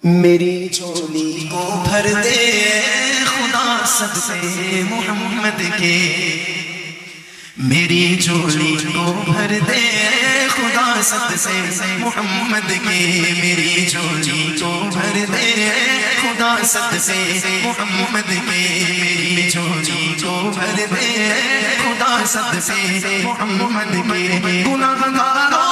میری جھولی کو بھر دے خدا صدقے محمد کے، میری جھولی کو بھر دے خدا صدقے محمد کے، میری جھولی کو بھر دے خدا صدقے محمد کے، میری جھولی کو بھر دے خدا صدقے محمد کے۔ گناہگاروں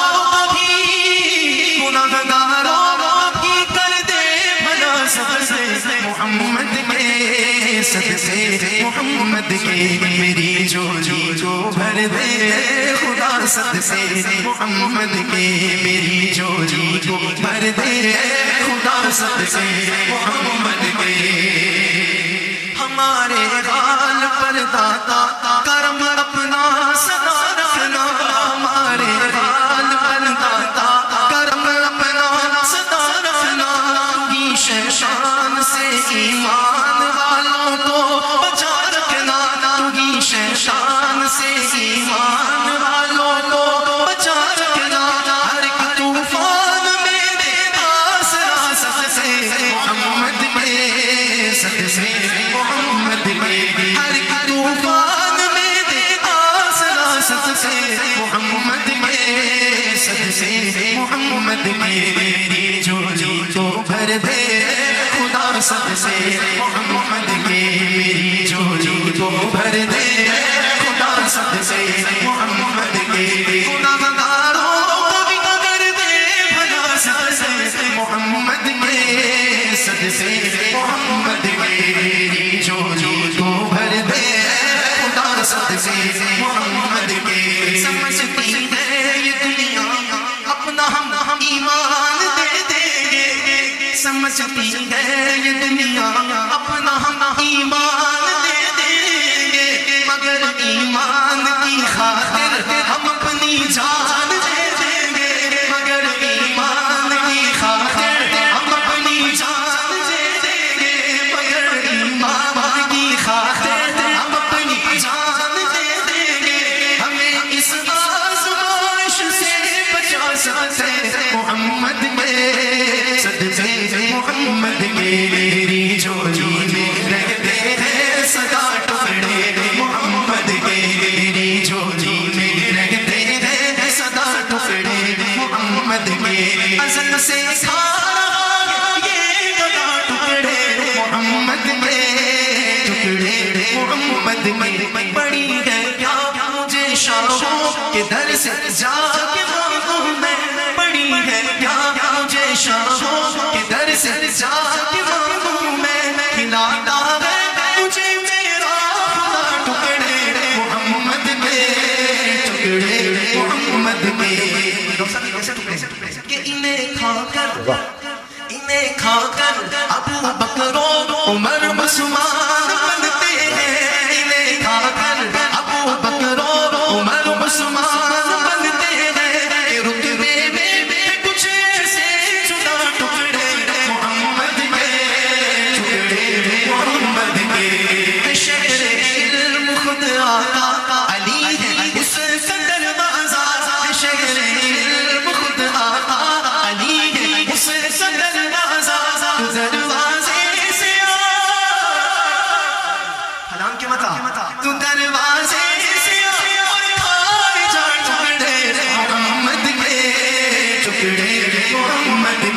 محمد کے صدقے محمد کے، میری جھولی کو بھر دے خدا صدقے محمد کے، میری جھولی کو بھر دے خدا صدقے محمد کے۔ ہمارے حال پر داتا کرم اپنا سدا رکھنا، ہمارے حال پر داتا کرم اپنا سدا رکھنا، شیطان سے ایمان والوں کو بچا رکھنا، تو شیطان سے ایمان والوں کو بچا رکھنا، ہر ایک طوفان میں دے آسرا صدقے محمد کے صدقے محمد کے، ہر ایک طوفان میں دے آسرا صدقے محمد کے صدقے محمد کے، میری جھولی کو بھر دے خدا صدقے محمد کے، میری جھولی کو بھر دے خدا صدقے محمد کے۔ گناہگاروں کو بھی کر دے بھلا صدقے محمد کے صدقے محمد کے، میری جھولی کو بھر دے خدا صدقے محمد کے۔ سمجھتی ہے یہ دنیا اپنا ہم ایمان دے دیں گے، سمجھتی ہے یہ دنیا اپنا ہم ایمان دے دیں گے، مگر ایمان کی خاطر ہم اپنی جان دے دیں گے، مگر ایمان کی خاطر ہم اپنی جان دے دیں گے، مگر ایمان کی خاطر ہم اپنی جان دے دیں گے، ہمیں اس آزمائش سے بچا سکتے محمد کے صدقے محمد کے، میری جھولی میں رہتے ہیں سدا ٹکڑے محمد کے، میری جھولی میں رہتے ہیں سدا ٹکڑے محمد کے، ازل سے کھا رہا یہ گدا ٹکڑے محمد کے، ٹکڑے محمد کے، بڑی ہے کیا مجھے شاہوں کے در سے جا کے مانگوں میں، بڑی ہے کیا مجھے شاہوں کے در سے جا کے مانگوں میں، کھلاتا ہے مجھے میرا خدا ٹکڑے محمد کے، ٹکڑے محمد کے، کہ انہیں کھا کر ابو بکر و عمر عثمان بنتے ہیں، انہیں کھا کر ابو بکر و عمر عثمان بنتے ہیں، رتبے میں کچھ ایسے جدا ٹکڑے محمد کے، ٹکڑے محمد کے، شہر علم خود آقا علی ہے اس قدر بازار، شہر علم خود آقا علی ہے اس قدر بازار، دروازے سے حلام کے متا تو دروازے سے اور کھائے جا ٹکڑے محمد کے، ٹکڑے محمد کے،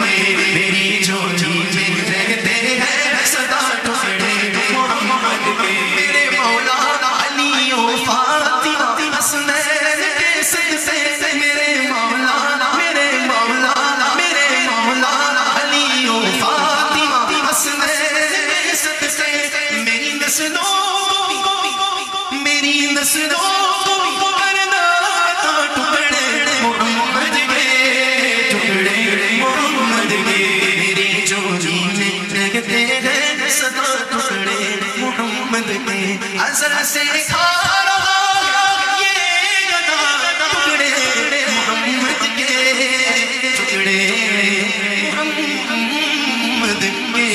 میری جھولی میں رہتے ہیں سدا ٹکڑے محمد کے، میرے مولا علی و فاطمہ حسنین کے صدقے، میرے مولا علی و فاطمہ حسنین کے صدقے، میری نسلوں کو کرنا عطا ٹکڑے محمد کے، ٹکڑے محمد کے، میری جھولی میں رہتے ہیں سدا ٹکڑے محمد کے، ازل سے کھا رہا یہ گدا ٹکڑے محمد کے، ٹکڑے محمد کے۔